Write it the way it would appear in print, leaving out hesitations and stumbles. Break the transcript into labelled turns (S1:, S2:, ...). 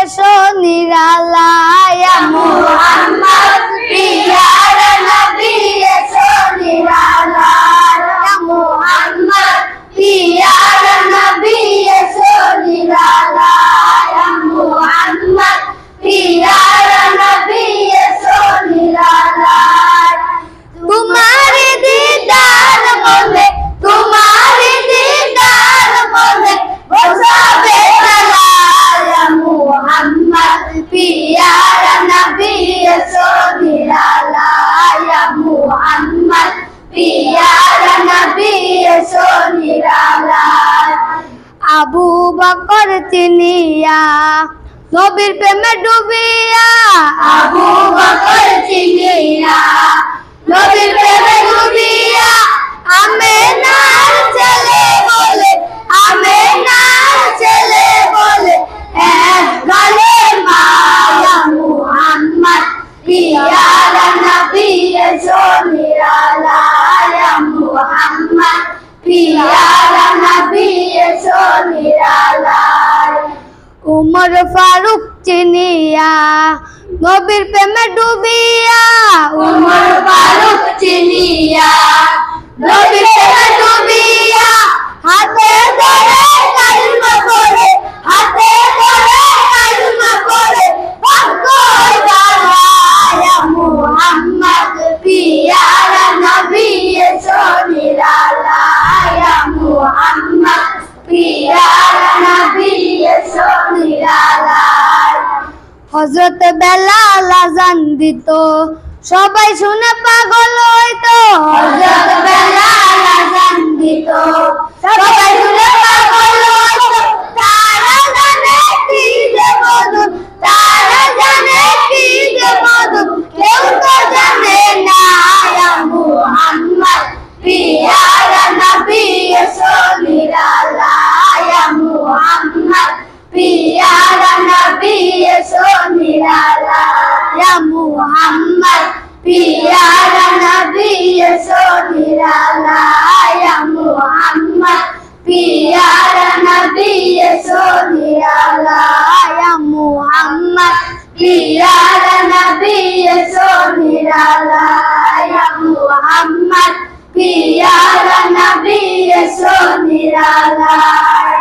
S1: এসো নিরালায় মুহাম্মদ পিয়ার নবী এসো নিরালায় মুহাম্মদ পিয়ার নবী এসো নিরালায় মুহাম্মদ পিয়ার নবী এসো নিরালায় तुम्हारे दीदार बोले तुम्हारे दीदार बोले वो सबे चलाया मुहम्मद प्यारा नबी सो निरालाया मुहम्मद प्यारा नबी सो निरालाय আবু বকর চিনিয়া নবীর প্রেমে ডুবিয়া আবু বকর চিনিয়া নবীর প্রেমে ডুবিয়া আমেনার ছেলে বলে আমেনার ছেলে বলে এক গালে মায়া মুহাম্মদ পিয়ারা নবী এসো নিরালায় মুহাম্মদ পিয়ারা নবী এসো নিরালায় উমর ফারুক চিনিয়া নবীর প্রেমে ডুবিয়া উমর ফারুক চিনিয়া নবীর প্রেমে ডুবিয়া হাতে ধরে কালিমা পড়ে হাতে ধরে কালিমা পড়ে পাগল গায়া মুহাম্মদ পিয়ারা নবী এসো নিরালায় মুহাম্মদ পিয়ারা নবী এসো নিরালায় হযরত বেলাল আযান দিত সবাই শুনে পাগল হইতো হযরত বেলাল আযান দিত সবাই শুনে পাগল হইতো তারা জানে কি যে মধু তারা জানে কি যে মধু কেউ তো জানে না ইয়া মুহাম্মদ পিয়ারা নবী এসো নিরালায় মুহাম্মদ পিয়ারা নবী এসো নিরালায় মুহাম্মদ পিয়ারা নবী এসো নিরালায় মুহাম্মদ পিয়ারা নবী এসো নিরালায় মুহাম্মদ পিয়ারা নবী এসো নিরালায় মুহাম্মদ পিয়ারা নবী এসো নিরালায়